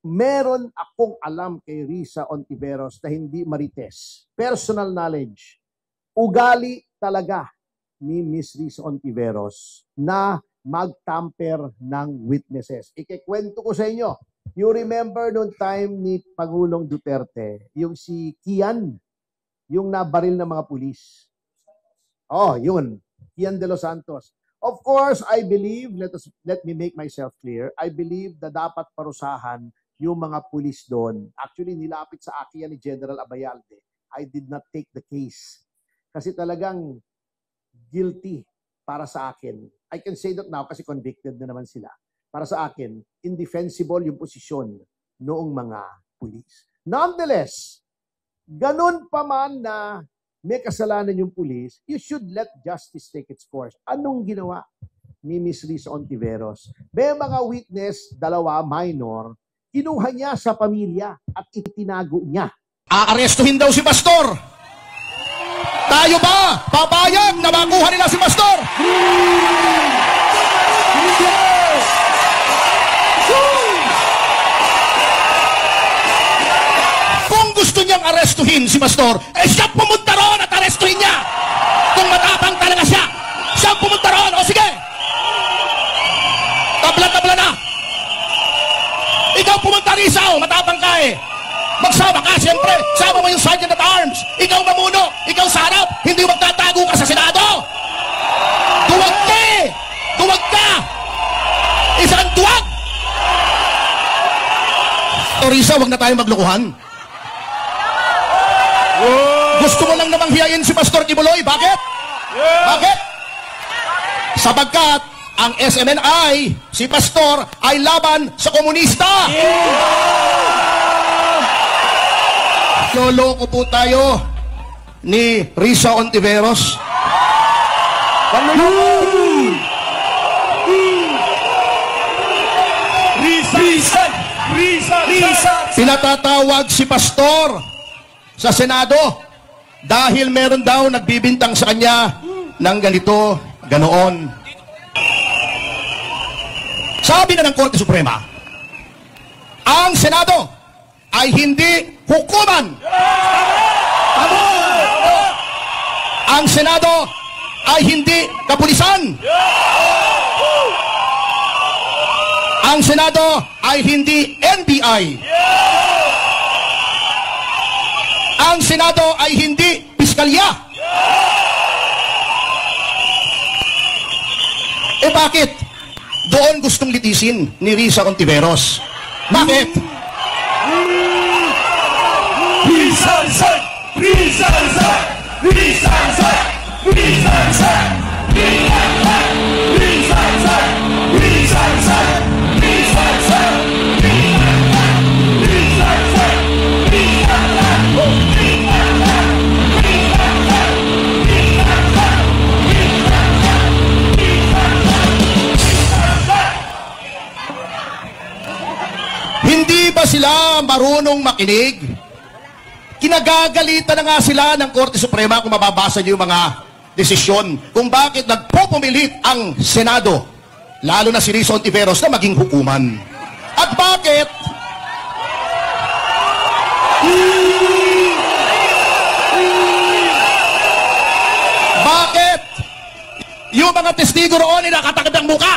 meron akong alam kay Risa Ontiveros na hindi marites. Personal knowledge. Ugali talaga ni Miss Risa Ontiveros na mag-tamper ng witnesses. Ikikwento ko sa inyo. You remember noong time ni Pangulong Duterte, yung si Kian, yung nabaril ng mga pulis. Oh, yun. Kian de los Santos. Of course, I believe, let me make myself clear, I believe na dapat parusahan yung mga pulis doon. Actually, nilapit sa akin yan ni General Abayalde. I did not take the case. Kasi talagang guilty para sa akin. I can say that now kasi convicted na naman sila. Para sa akin, indefensible yung posisyon noong mga pulis. Nonetheless, ganun pa man na may kasalanan yung pulis, you should let justice take its course. Anong ginawa ni Miss Risa Ontiveros? May mga witness, dalawa, minor, kinuha niya sa pamilya at itinago niya. Aarestuhin daw si Pastor. Tayo ba papayag na makuha nila si Pastor? Kung gusto niyang arestuhin si Pastor, siya pumunta roon at arestuhin niya. Kung matapang talaga siya, siya pumunta roon. O sige, tabla-tabla na. Ikaw pumunta Risa, matapang ka eh. Magsama ka, siyempre. Sama mo yung Sergeant at Arms. Ikaw mamuno. Ikaw sa harap. Hindi magtatago ka sa Senado. Tuwag ka eh. Tuwag ka. Isang tuwag. O Risa, wag na tayong maglokohan. Gusto mo lang namang hiyain si Pastor Kibuloy. Bakit? Bakit? Sapagkat ang SMNI, si Pastor, ay laban sa komunista. Loloko po tayo ni Risa Ontiveros. Risa. Pinatatawag si Pastor sa Senado dahil meron daw nagbibintang sa kanya ng ganito, ganoon. Sabi na ng Korte Suprema, ang Senado ay hindi hukuman. Ang Senado ay hindi kapulisan. Ang Senado ay hindi NBI. Ang Senado ay hindi piskalya. Eh bakit doon gustong litisin ni Risa Ontiveros? Bakit? Hindi ba sila marunong makinig? Kinagagalitan na nga sila ng Korte Suprema kung mababasa niyo yung mga desisyon kung bakit nagpupumilit ang Senado, lalo na si Risa Ontiveros, na maging hukuman. At bakit? Bakit? Yung mga testigo roon ay nakatakip ng muka.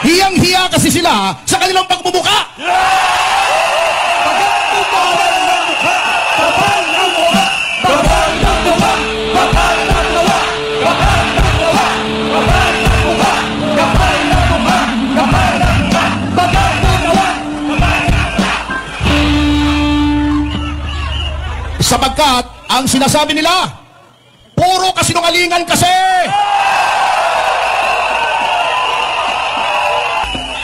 Hiyang-hiya kasi sila sa kanilang pagbubuka. Sapagkat ang sinasabi nila, puro kasinungalingan kasi.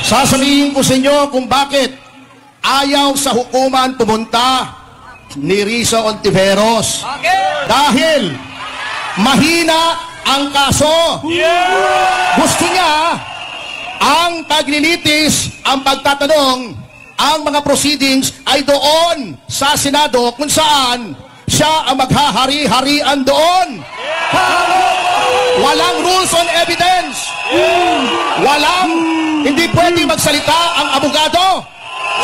Sasabihin ko sa inyo kung bakit ayaw sa hukuman pumunta ni Risa Ontiveros. Dahil mahina ang kaso. Gusto niya ang paglilitis, ang pagtatanong, ang mga proceedings ay doon sa Senado kung saan siya ang maghahari-harian doon. Walang rules on evidence. Hindi pwedeng magsalita ang abogado.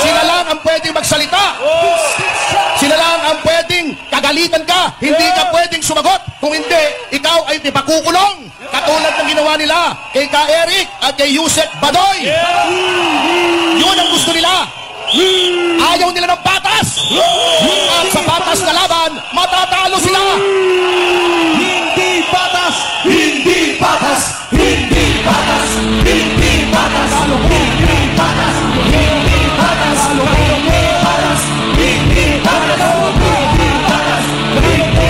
Sila lang ang pwedeng magsalita. Sila lang ang pwedeng kagalitan ka. Hindi ka pwedeng sumagot. Kung hindi, ikaw ay ipakukulong. Katulad ng ginawa nila kay Ka Eric at kay Yusek Badoy. Yun ang gusto nila. Ayaw nila ng patas. At sa patas na laban, matatalo sila. Hindi patas! Hindi patas! Hindi patas! Hindi patas! Hindi patas! Hindi patas! Hindi patas! Hindi patas! Hindi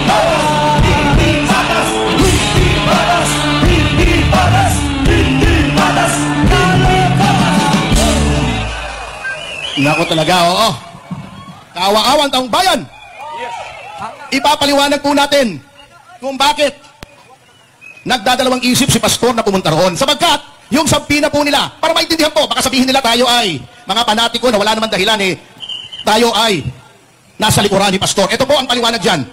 patas! Hindi patas! Hindi patas! Hindi patas! Hindi patas! Hindi patas! Nako talaga, oo. Kawa-awan taong bayan. Ipapaliwanag po natin kung bakit nagdadalawang isip si pastor na pumunta roon. Sapagkat yung sampina po nila, para maintindihan po, baka sabihin nila tayo ay mga panatiko na wala naman dahilan tayo ay nasa likuran ni pastor. Ito po ang paliwanag dyan.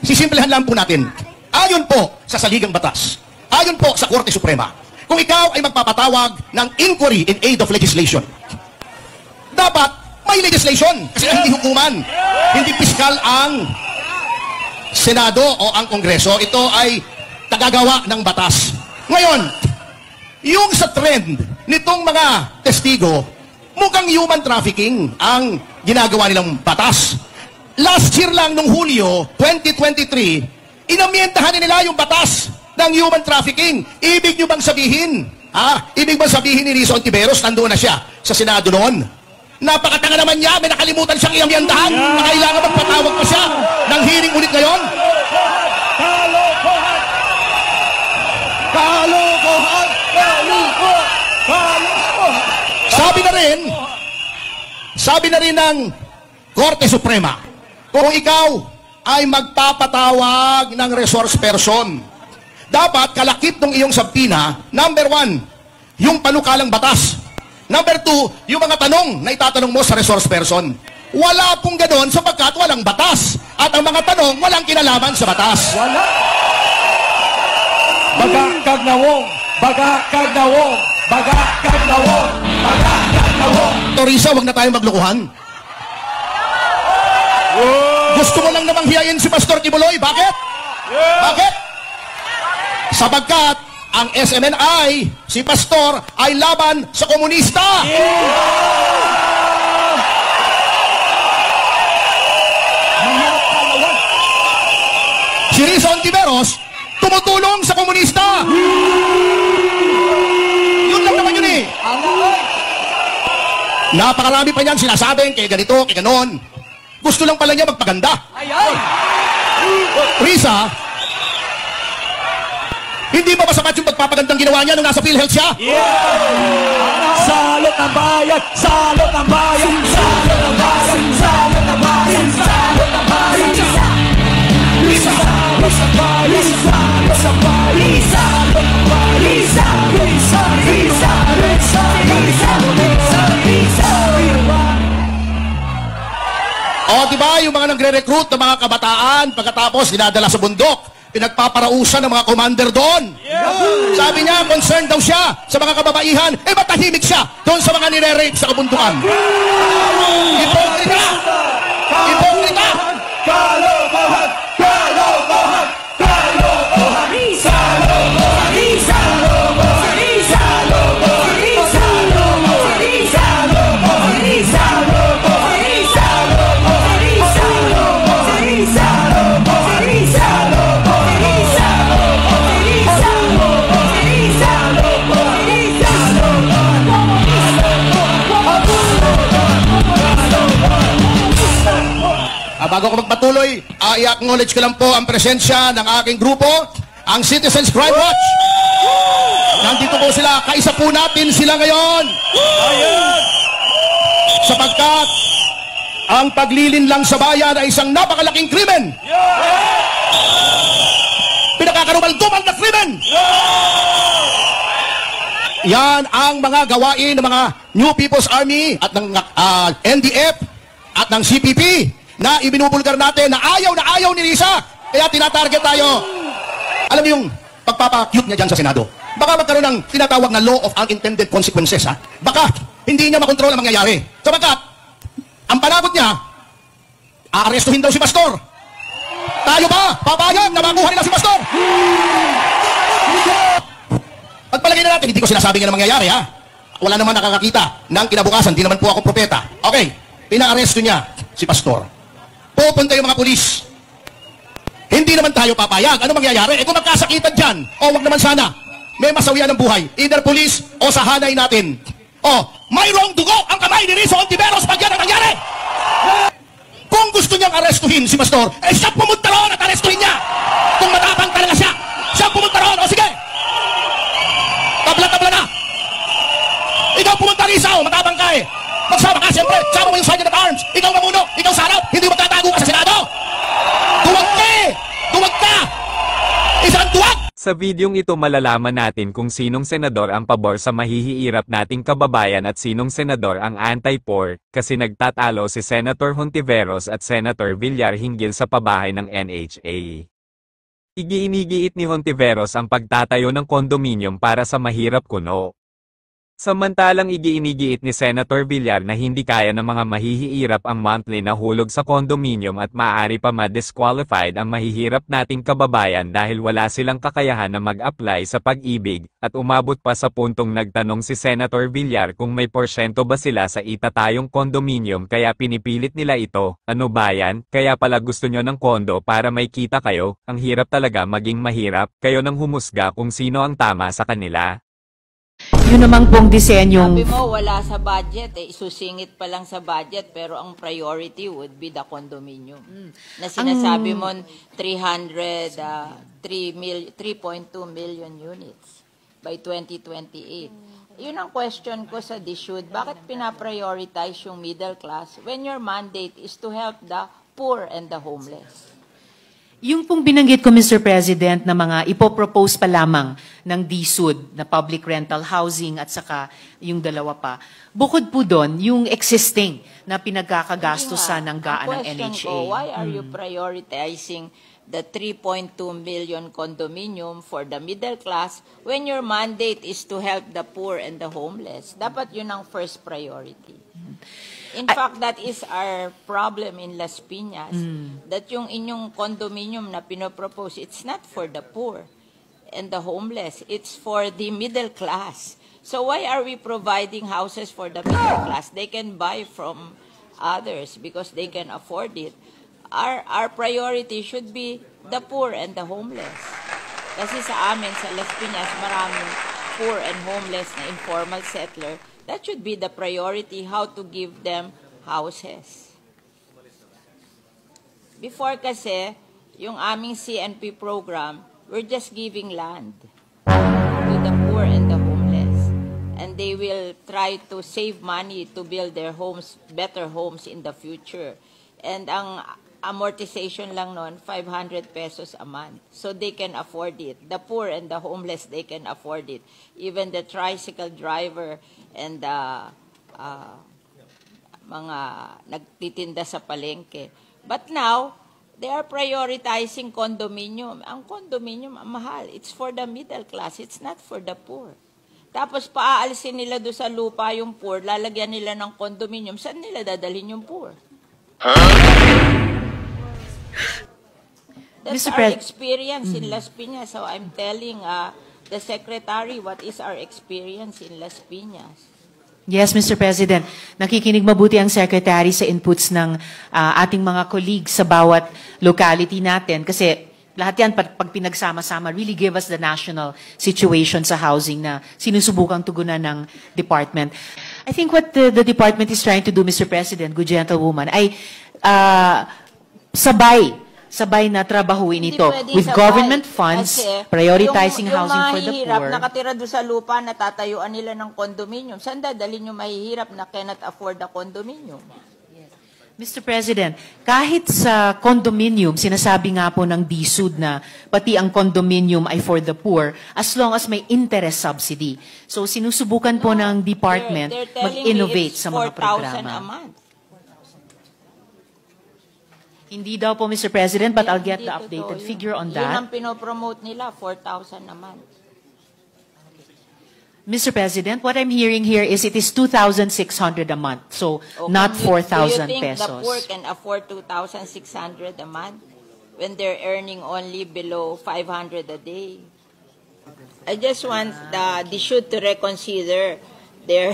Sisimplehan lang po natin. Ayon po sa saligang batas, ayon po sa Korte Suprema, kung ikaw ay magpapatawag ng inquiry in aid of legislation, dapat may legislation. Kasi hindi hukuman, hindi piskal ang Senado o ang Kongreso. Ito ay tagagawa ng batas. Ngayon, yung sa trend nitong mga testigo, mukhang human trafficking ang ginagawa nilang batas. Last year lang, nung Hulyo 2023, inamyendahan nila yung batas ng human trafficking. Ibig nyo bang sabihin? Ibig bang sabihin ni Risa Ontiveros, nandoon na siya sa Senado noon? Napakatanga naman niya, may nakalimutan siyang iamyandahan, na kailangan magpatawag pa siya ng hearing ulit ngayon. Kalokohan! Kalokohan! Kalokohan! Kalokohan! Sabi na rin ng Korte Suprema, kung ikaw ay magpapatawag ng resource person, dapat kalakip ng iyong sabina, number 1, yung panukalang batas. Number 2, yung mga tanong na itatanong mo sa resource person. Wala pong ganon sapagkat walang batas. At ang mga tanong, walang kinalaman sa batas. Wala! Baga kagnawong! Baga kagnawong! Baga kagnawong! Baga kagnawong! Torisa, wag na tayong maglukuhan. Gusto mo lang namang hiyain si Pastor Kibuloy. Bakit? Bakit? Sapagkat ang SMNI, si Pastor, ay laban sa komunista. Si Risa Ontiveros, tumutulong sa komunista. Yun lang naman yun eh. Napakarami pa niyan sinasabing kay ganito, kay ganon. Gusto lang pala niya magpaganda. Risa, hindi ba masapat yung pagpapagandang ginawa niya nung nasa PhilHealth siya? Salot ng bayan! Salot ng bayan! Salot ng bayan! Salot ng bayan! Salot ng bayan! Risa! Risa! Risa! Risa! Risa! Risa! Risa! Risa! Risa! Risa! Risa! O, diba yung mga nagre-recruit ng mga kabataan pagkatapos dinadala sa bundok, pinagpaparausan ng mga commander doon. Sabi niya, concerned daw siya sa mga kababaihan. Ba't tahimik siya doon sa mga nire-rape sa kabundukan? Hipokrita! Hipokrita! Kalokohan! Kalokohan! Kalokohan! Risa! Kalokohan! Risa! Kalokohan! Risa! Kalokohan! Risa! Kalokohan! Risa! Kalokohan! Risa! Kalokohan! Risa! Kalokohan! Risa! Kalokohan! Risa! Kalokohan! Risa! Bago ko magpatuloy, i-acknowledge ko lang po ang presensya ng aking grupo, ang Citizens Crime Watch. Nandito po sila, kaisa po natin sila ngayon. Sapagkat ang paglilinlang sa bayan ay isang napakalaking krimen. Pinakakarumal-dumal na krimen. Yan ang mga gawain ng mga New People's Army at ng NDF at ng CPP. na ibinubulgar natin na ayaw ni Risa. Kaya tinatarget tayo. Alam niyo yung pagpapacute niya dyan sa Senado. Baka magkaroon ng tinatawag na law of unintended consequences, ha? Baka hindi niya makontrol ang mangyayari. Sabagat, ang panagot niya, aarestuhin daw si Pastor. Tayo ba? Papayag na makuha nila si Pastor? Pagpalagay na natin, hindi ko sinasabi nga na mangyayari, ha? Wala naman nakakakita ng kinabukasan, di naman po ako propeta. Okay, pinaaresto niya si Pastor. Pupunta yung mga pulis. Hindi naman tayo papayag. Ano mangyayari? Kung magkasakitan dyan, wag naman sana. May masawian ng buhay. Either police o sa hanay natin. Mayroong dugo ang kamay ni Risa Hontiveros pag yan ang nangyari. Kung gusto niyang arestuhin si Pastor, siya pumunta roon at arestuhin niya. Kung matapang talaga siya, siya pumunta roon. Sige. Tabla-tabla na. Ikaw pumunta, Risa, matapang ka eh. Magsama ka, siyempre. Sama mo yung Sergeant at Arms. Ikaw mamuno. Ikaw sa harap. Hindi magtatago ka sa Senado. Duwag ka eh. Duwag ka. Isang duwag. Sa videong ito malalaman natin kung sinong senador ang pabor sa mahihirap nating kababayan at sinong senador ang anti-poor, kasi nagtatalo si Senator Hontiveros at Senator Villar hinggil sa pabahay ng NHA. Igiinigiit ni Hontiveros ang pagtatayo ng kondominium para sa mahirap kuno. Samantalang igiinigiit ni Senator Villar na hindi kaya ng mga mahihirap ang monthly na hulog sa kondominium at maaari pa ma-disqualified ang mahihirap nating kababayan dahil wala silang kakayahan na mag-apply sa pag-ibig, at umabot pa sa puntong nagtanong si Senator Villar kung may porsyento ba sila sa itatayong kondominium kaya pinipilit nila ito. Ano ba yan? Kaya pala gusto nyo ng kondo para may kita kayo? Ang hirap talaga maging mahirap, kayo nang humusga kung sino ang tama sa kanila. Yun naman pong disenyong... Sabi mo, wala sa budget, isusingit pa lang sa budget, pero ang priority would be the condominium. Na sinasabi mo, 3.2 million units by 2028. Yun ang question ko sa DSUD, bakit pinaprioritize yung middle class when your mandate is to help the poor and the homeless? Yung pong binanggit ko, Mr. President, na mga ipopropose pa lamang ng DSUD na public rental housing at saka yung dalawa pa, bukod po doon, yung existing na pinagkakagastusan ng GAA ng NHA. Ang question ko, why are you prioritizing the 3.2 million condominium for the middle class when your mandate is to help the poor and the homeless? Dapat yun ang first priority. In fact, that is our problem in Las Piñas, that yung inyong condominium na pinopropose, it's not for the poor and the homeless, it's for the middle class. So why are we providing houses for the middle class? They can buy from others because they can afford it. Our priority should be the poor and the homeless. Kasi sa amin, sa Las Piñas, maraming poor and homeless na informal settler. That should be the priority, how to give them houses. Before kasi, yung aming CNP program, we're just giving land to the poor and the homeless. And they will try to save money to build their homes, better homes in the future. And ang amortization lang nun, 500 pesos a month. So they can afford it. The poor and the homeless, they can afford it. Even the tricycle driver and the mga nagtitinda sa palengke. But now, they are prioritizing condominium. Ang condominium, mahal. It's for the middle class. It's not for the poor. Tapos paaalisin nila doon sa lupa yung poor, lalagyan nila ng condominium. Saan nila dadalhin yung poor? That's Mr. our experience in Las Piñas. So I'm telling the Secretary what is our experience in Las Piñas. Yes, Mr. President. Nakikinig mabuti ang Secretary sa inputs ng ating mga colleagues sa bawat locality natin. Kasi lahat yan, pag pinagsama-sama, really give us the national situation sa housing na sinusubukang tugunan ng department. I think what the department is trying to do, Mr. President, good gentlewoman, ay sabay na trabahuin ito with government funds, prioritizing housing for the poor. Yung mahihirap nakatira doon sa lupa na tatayuan nila ng condominium, saan dadalhin yung mahihirap na cannot afford the condominium? Mr. President, kahit sa condominium, sinasabi nga po ng DSUD na pati ang condominium ay for the poor as long as may interest subsidy. So sinusubukan po ng department mag-innovate sa mga programa. $4,000 a month. Hindi daw po, Mr. President, but I'll get Hindi the totoo updated yun. figure on Yun ang that. pinopromote nila, 4,000 naman. Mr. President, what I'm hearing here is it is 2,600 a month, so not Do 4,000 you think the pesos. poor can afford 2,600 a month when they're earning only below 500 a day? I just want the should to reconsider their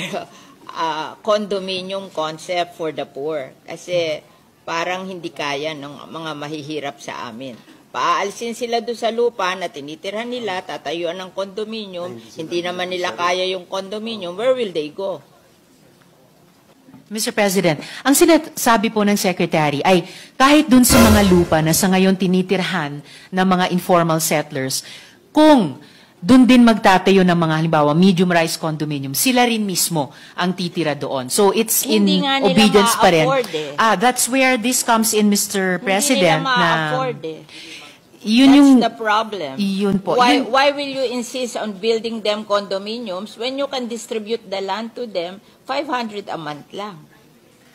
condominium concept for the poor. Kasi parang hindi kaya ng mga mahihirap sa amin. Paalisin sila doon sa lupa na tinitirhan nila, tatayuan ng condominium, hindi naman nila kaya yung condominium, where will they go? Mr. President, ang sinasabi po ng Secretary ay kahit dun sa mga lupa na sa ngayon tinitirhan ng mga informal settlers, kung dun din magtatayo ng mga halimbawa medium-rise condominium, sila rin mismo ang titira doon. So it's Hindi in nga nila obedience pa rin. ma-afford eh. That's where this comes in, Mr. President. Hindi nila ma-afford eh. Yun That's yung, the problem. Yun po. Why will you insist on building them condominiums when you can distribute the land to them 500 a month lang?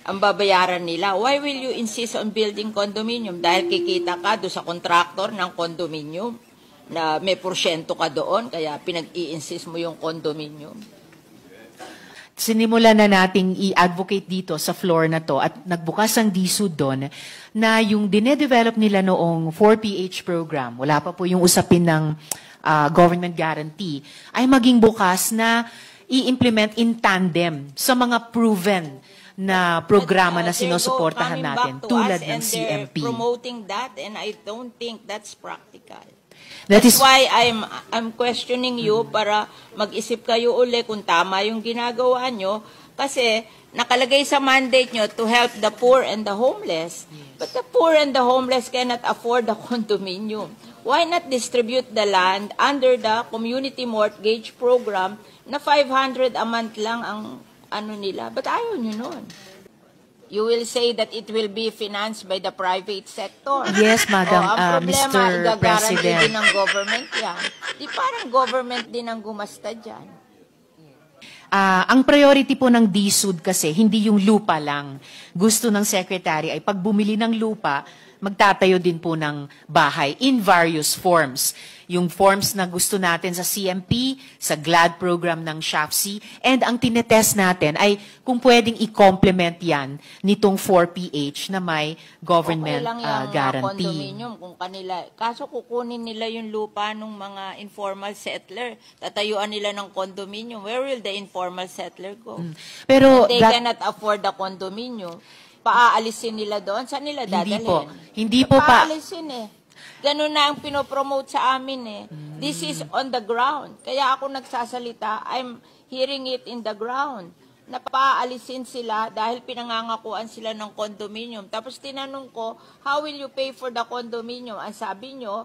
Ang babayaran nila. Why will you insist on building condominium? Dahil kikita ka doon sa contractor ng condominium na may porsyento ka doon, kaya pinag-i-insist mo yung condominium. Sinimulan na nating i-advocate dito sa floor na to at nagbukas ang DSUD doon na yung dinedevelop nila noong 4PH program, wala pa po yung usapin ng government guarantee, ay maging bukas na i-implement in tandem sa mga proven na programa na sinusuportahan natin tulad ng CMP. They're promoting that and I don't think that's practical. That That's is why I'm questioning you para mag-isip kayo uli kung tama yung ginagawa nyo kasi nakalagay sa mandate nyo to help the poor and the homeless. But the poor and the homeless cannot afford the condominium. Why not distribute the land under the community mortgage program na 500 a month lang ang ano nila? But ayaw nyo nun. You will say that it will be financed by the private sector. Yes, Madam, ang problema, Mr. igagaranti President. din ng government yan. Di parang government din ang gumasta dyan. Ang priority po ng DSUD kasi, hindi yung lupa lang. Gusto ng Secretary ay pag bumili ng lupa, magtatayo din po ng bahay in various forms. Yung forms na gusto natin sa CMP, sa GLAD program ng SHAFC, and ang tinetest natin ay kung pwedeng i-complement yan nitong 4PH na may government Okay lang yung guarantee. condominium kung kanila. Kaso kukunin nila yung lupa ng mga informal settler. Tatayuan nila ng condominium. Where will the informal settler go? Pero They that- cannot afford the condominium. Paaalisin nila doon. Saan nila dadalhin? Hindi po. Hindi po pa. Paalisin eh. Ganun na ang pinopromote sa amin eh. This is on the ground. Kaya ako nagsasalita, I'm hearing it in the ground. Na paalisin sila dahil pinangangakuan sila ng condominium. Tapos tinanong ko, how will you pay for the condominium? Ang sabi nyo,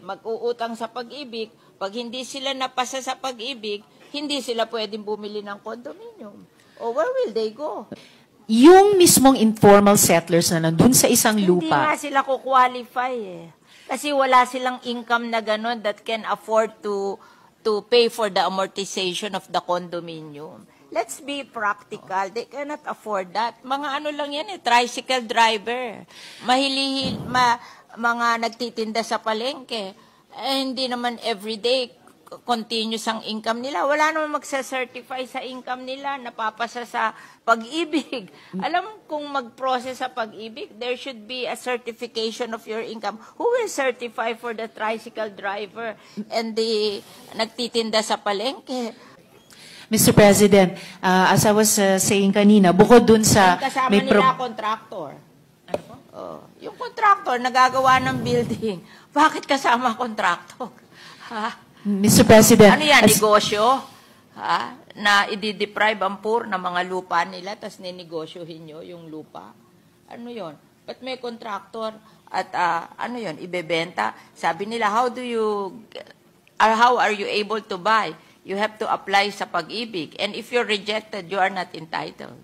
mag-uutang sa Pag-ibig. Pag hindi sila napasa sa Pag-ibig, hindi sila pwedeng bumili ng condominium. O where will they go? Yung mismong informal settlers na nandun sa isang Hindi nga lupa, sila ko-qualify eh. Kasi wala silang income na gano'n that can afford to pay for the amortization of the condominium. Let's be practical. They cannot afford that. Mga ano lang yan eh, tricycle driver. Mga nagtitinda sa palengke. Hindi naman everyday continuous ang income nila. Wala naman magsa-certify sa income nila, napapasa sa Pag-ibig. Alam kung mag-process sa Pag-ibig, there should be a certification of your income. Who will certify for the tricycle driver and the nagtitinda sa palengke? Mr. President, as I was saying kanina, bukod dun sa... Kasama nila contractor. Ano po? Yung contractor, nagagawa ng building. Bakit kasama contractor? Ha? Mr. President... Ano yan, negosyo? Ha? Na i-deprive ang poor ng mga lupa nila, tapos ninegosyohin nyo yung lupa? Ano yon? Ba't may contractor at ano yon, ibebenta? Sabi nila, how are you able to buy? You have to apply sa Pag-ibig. And if you're rejected, you are not entitled.